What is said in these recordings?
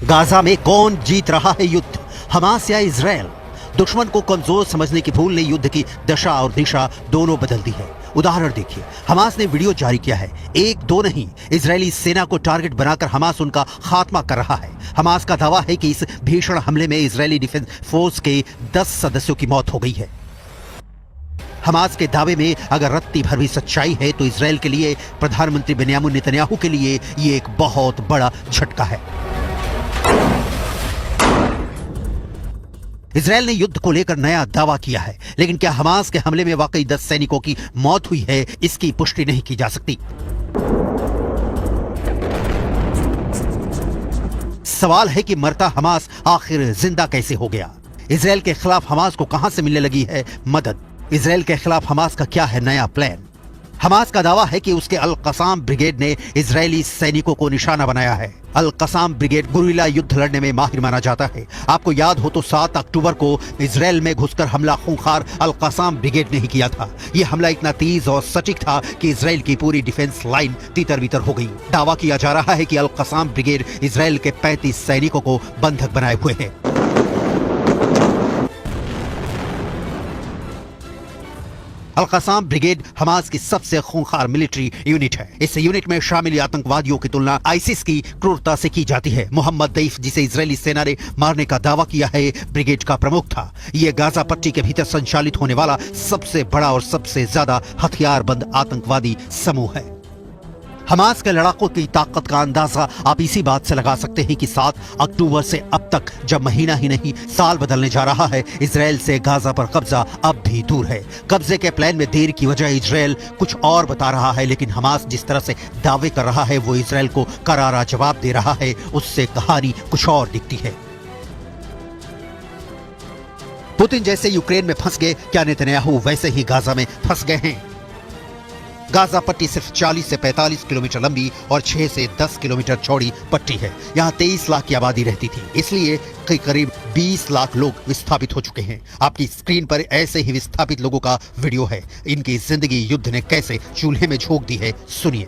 Gaza में कौन जीत रहा है युद्ध, हमास या इजराइल? दुश्मन को कमजोर समझने की भूल ने युद्ध की दशा और दिशा दोनों बदल दी है। उदाहरण देखिए, हमास ने वीडियो जारी किया है, एक दो नहीं, इजरायली सेना को टारगेट बनाकर हमास उनका खात्मा कर रहा है। हमास का दावा है कि इस भीषण हमले में इजरायली डिफेंस फोर्स के 10 सदस्यों की मौत हो गई है। हमास के दावे में अगर रत्ती भर भी सच्चाई है तो इजराइल के लिए, प्रधानमंत्री बेन्यामिन नेतन्याहू के लिए ये एक बहुत बड़ा झटका है। इजराइल ने युद्ध को लेकर नया दावा किया है, लेकिन क्या हमास के हमले में वाकई 10 सैनिकों की मौत हुई है, इसकी पुष्टि नहीं की जा सकती। सवाल है कि मरता हमास आखिर जिंदा कैसे हो गया? इजराइल के खिलाफ हमास को कहां से मिलने लगी है मदद? इजराइल के खिलाफ हमास का क्या है नया प्लान? हमास का दावा है कि उसके अल कसाम ब्रिगेड ने इजरायली सैनिकों को निशाना बनाया है। अल कसाम ब्रिगेड गुरिल्ला युद्ध लड़ने में माहिर माना जाता है। आपको याद हो तो 7 अक्टूबर को इजराइल में घुसकर हमला खूंखार अल कसाम ब्रिगेड ने ही किया था। यह हमला इतना तेज और सटीक था कि इजराइल की पूरी डिफेंस लाइन तितर बितर हो गई। दावा किया जा रहा है कि अल कसाम ब्रिगेड इजराइल के 35 सैनिकों को बंधक बनाए हुए है। अल कसाम ब्रिगेड हमास की सबसे खूंखार मिलिट्री यूनिट है। इस यूनिट में शामिल आतंकवादियों की तुलना आईसिस की क्रूरता से की जाती है। मोहम्मद दैफ, जिसे इजरायली सेना ने मारने का दावा किया है, ब्रिगेड का प्रमुख था। यह गाजा पट्टी के भीतर संचालित होने वाला सबसे बड़ा और सबसे ज्यादा हथियारबंद आतंकवादी समूह है। हमास के लड़ाकों की ताकत का अंदाजा आप इसी बात से लगा सकते हैं कि 7 अक्टूबर से अब तक, जब महीना ही नहीं साल बदलने जा रहा है, इजराइल से गाजा पर कब्जा अब भी दूर है। कब्जे के प्लान में देर की वजह इजराइल कुछ और बता रहा है, लेकिन हमास जिस तरह से दावे कर रहा है वो इजराइल को करारा जवाब दे रहा है, उससे कहानी कुछ और दिखती है। पुतिन जैसे यूक्रेन में फंस गए, क्या नेतन्याहू वैसे ही गाजा में फंस गए हैं? गाजा पट्टी सिर्फ 40 से 45 किलोमीटर लंबी और 6 से 10 किलोमीटर चौड़ी पट्टी है। यहाँ 23 लाख की आबादी रहती थी, इसलिए करीब 20 लाख लोग विस्थापित हो चुके हैं। आपकी स्क्रीन पर ऐसे ही विस्थापित लोगों का वीडियो है। इनकी जिंदगी युद्ध ने कैसे चूल्हे में झोंक दी है, सुनिए।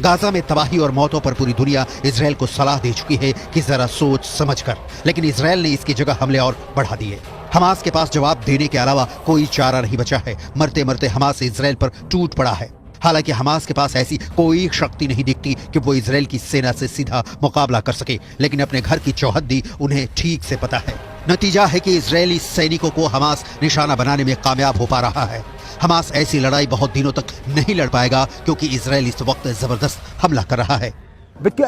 गाजा में तबाही और मौतों पर पूरी दुनिया इजराइल को सलाह दे चुकी है कि जरा सोच समझ कर, लेकिन इजराइल ने इसकी जगह हमले और बढ़ा दिए। हमास के पास जवाब देने के अलावा कोई चारा नहीं बचा है। मरते मरते हमास इजराइल पर टूट पड़ा है। हालांकि हमास के पास ऐसी कोई शक्ति नहीं दिखती कि वो इजराइल की सेना से सीधा मुकाबला कर सके, लेकिन अपने घर की चौहद्दी उन्हें ठीक से पता है। नतीजा है कि इजरायली सैनिकों को हमास निशाना बनाने में कामयाब हो पा रहा है। हमास ऐसी लड़ाई बहुत दिनों तक नहीं लड़ पाएगा, क्योंकि इजराइल इस वक्त जबरदस्त हमला कर रहा है।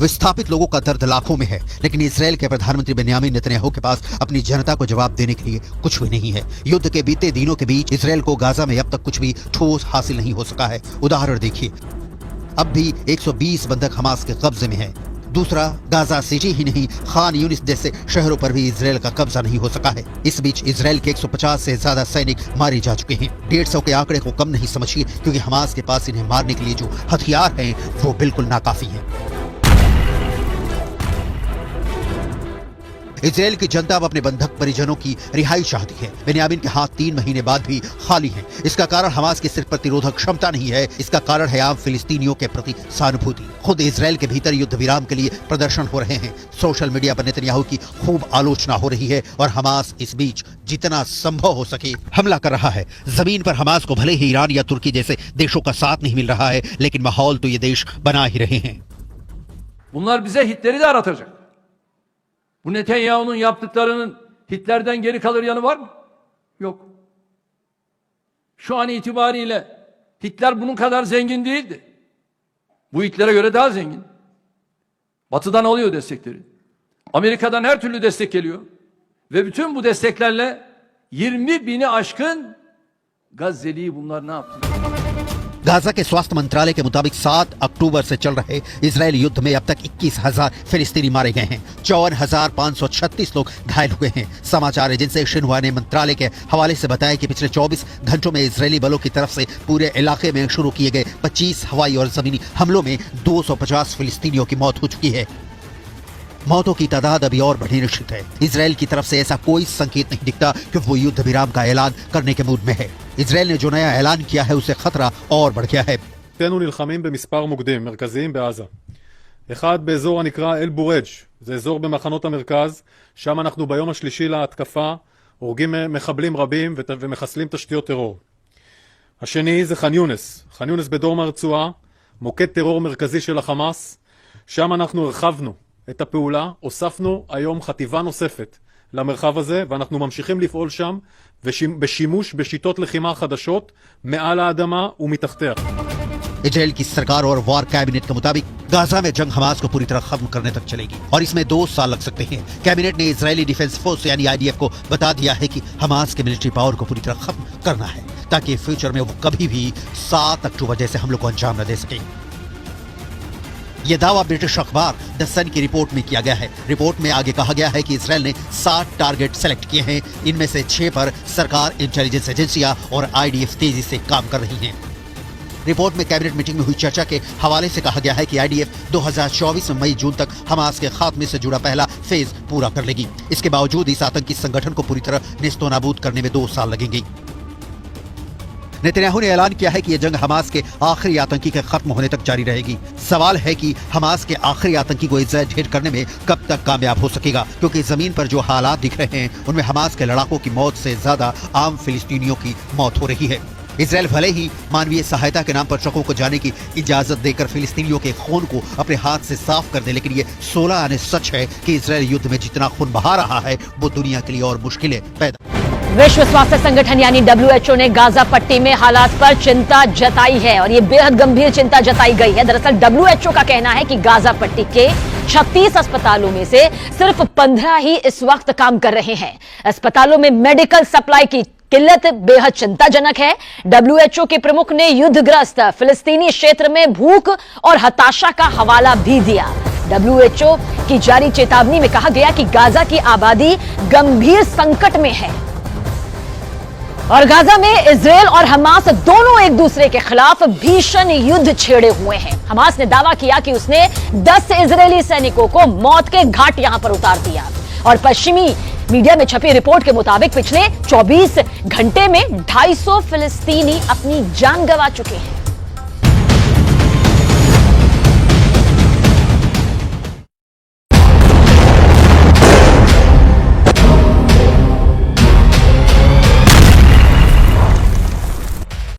विस्थापित लोगों का दर्द लाखों में है, लेकिन इजराइल के प्रधानमंत्री बेन्यामिन नेतन्याहू के पास अपनी जनता को जवाब देने के लिए कुछ भी नहीं है। युद्ध के बीते दिनों के बीच इजराइल को गाजा में अब तक कुछ भी ठोस हासिल नहीं हो सका है। उदाहरण देखिए, अब भी 120 बंधक हमास के कब्जे में है। दूसरा, गाजा सिटी ही नहीं, खान यूनिस जैसे शहरों पर भी इजराइल का कब्जा नहीं हो सका है। इस बीच इजराइल के 150 से ज्यादा सैनिक मारे जा चुके हैं। 150 के आंकड़े को कम नहीं समझिए, क्योंकि हमास के पास इन्हें मारने के लिए जो हथियार हैं वो बिल्कुल नाकाफी है। इजराइल की जनता अब अपने बंधक परिजनों की रिहाई चाहती है। बेन्यामिन के हाथ 3 महीने बाद भी खाली हैं। इसका कारण हमास की सिर्फ प्रतिरोधक क्षमता नहीं है, इसका कारण है आम फिलिस्तीनियों के प्रति सहानुभूति। खुद इजराइल के भीतर युद्ध विराम के लिए प्रदर्शन हो रहे हैं। सोशल मीडिया पर नेतन्याहू की खूब आलोचना हो रही है और हमास इस बीच जितना संभव हो सके हमला कर रहा है। जमीन पर हमास को भले ही ईरान या तुर्की जैसे देशों का साथ नहीं मिल रहा है, लेकिन माहौल तो ये देश बना ही रहे हैं। Bunlar bize Hitler'i de aratacak. Bu Netanyahu'nun yaptıklarının Hitler'den geri kalır yanı var mı? Yok. Şu an itibariyle Hitler bunun kadar zengin değildi. Bu Hitler'e göre daha zengin. Batı'dan alıyor destekleri. Amerika'dan her türlü destek geliyor. Ve bütün bu desteklerle 20 bini aşkın Gazze'liyi bunlar ne yaptı? Gaza के स्वास्थ्य मंत्रालय के मुताबिक 7 अक्टूबर से चल रहे Israel युद्ध में अब तक 21,000 फिलिस्तीनी मारे गए हैं। 54,536 लोग घायल हुए हैं। समाचार एजेंसी शिन्हुआ ने मंत्रालय के हवाले से बताया कि पिछले 24 घंटों में इजरायली बलों की तरफ से पूरे इलाके में शुरू किए गए 25 हवाई और जमीनी हमलों में 250 फिलिस्तीनियों की मौत हो चुकी है। मौतों की तादाद अभी और बढ़ी निश्चित है। इजरायल की तरफ से ऐसा कोई संकेत नहीं दिखता कि वो युद्ध विराम का ऐलान करने के मूड में है। इजरायल ने जो नया ऐलान किया है उससे खतरा और बढ़ गया है। אנו נלחמים במספר מוקדים מרכזיים בעזה. אחד באזור הנקרא אל בורג', זה אזור במחנות המרכז, שם אנחנו ביום השלישי להתקפה, הורגים מחבלים רבים ומחסלים תשתיות טרור. השני זה ח'אן יונס, ח'אן יונס בדרום הרצועה, מוקד טרור מרכזי של החמאס, שם אנחנו הרחבנו את הפעולה, הוספנו היום חטיבה נוספת למרחב הזה, ואנחנו ממשיכים לפעול שם בשימוש בשיטות לחימה חדשות מעל האדמה ומתחתיה. इजरायल की सरकार और वॉर कैबिनेट के मुताबिक गाजा में जंग हमास को पूरी तरह खत्म करने तक चलेगी और इसमें 2 साल लग सकते हैं। कैबिनेट ने इजरायली डिफेंस फोर्स यानी आईडीएफ को बता दिया है कि हमास के मिलिट्री पावर को पूरी तरह खत्म करना है ताकि फ्यूचर में वो कभी भी 7 अक्टूबर जैसे हमलों को अंजाम न दे सके। यह दावा ब्रिटिश अखबार द सन की रिपोर्ट में किया गया है। रिपोर्ट में आगे कहा गया है कि इजरायल ने 7 टारगेट सेलेक्ट किए हैं। इनमें से 6 पर सरकार, इंटेलिजेंस एजेंसियां और आईडीएफ तेजी से काम कर रही हैं। रिपोर्ट में कैबिनेट मीटिंग में हुई चर्चा के हवाले से कहा गया है कि आईडीएफ 2024 मई जून तक हमास के खात्मे से जुड़ा पहला फेज पूरा कर लेगी। इसके बावजूद इस आतंकी संगठन को पूरी तरह नेस्तोनाबूद करने में 2 साल लगेंगे। नेतन्याहू ने ऐलान किया है कि यह जंग हमास के आखिरी आतंकी के खत्म होने तक जारी रहेगी। सवाल है कि हमास के आखिरी आतंकी को इजरायल ढेर करने में कब तक कामयाब हो सकेगा, क्योंकि जमीन पर जो हालात दिख रहे हैं उनमें हमास के लड़ाकों की मौत से ज्यादा आम फिलिस्तीनियों की मौत हो रही है। इजरायल भले ही मानवीय सहायता के नाम पर ट्रकों को जाने की इजाजत देकर फिलिस्तीनियों के खून को अपने हाथ से साफ कर दे, लेकिन ये 16 आने सच है कि इजरायल युद्ध में जितना खून बहा रहा है वो दुनिया के लिए और मुश्किलें पैदा। विश्व स्वास्थ्य संगठन यानी WHO ने गाजा पट्टी में हालात पर चिंता जताई है और ये बेहद गंभीर चिंता जताई गई है। दरअसल WHO का कहना है कि गाजा पट्टी के 36 अस्पतालों में से सिर्फ 15 ही इस वक्त काम कर रहे हैं। अस्पतालों में मेडिकल सप्लाई की किल्लत बेहद चिंताजनक है। WHO के प्रमुख ने युद्धग्रस्त फिलिस्तीनी क्षेत्र में भूख और हताशा का हवाला भी दिया। WHO की जारी चेतावनी में कहा गया कि गाजा की आबादी गंभीर संकट में है और गाजा में इजरायल और हमास दोनों एक दूसरे के खिलाफ भीषण युद्ध छेड़े हुए हैं। हमास ने दावा किया कि उसने 10 इजरायली सैनिकों को मौत के घाट यहां पर उतार दिया और पश्चिमी मीडिया में छपी रिपोर्ट के मुताबिक पिछले 24 घंटे में 250 फिलिस्तीनी अपनी जान गंवा चुके हैं।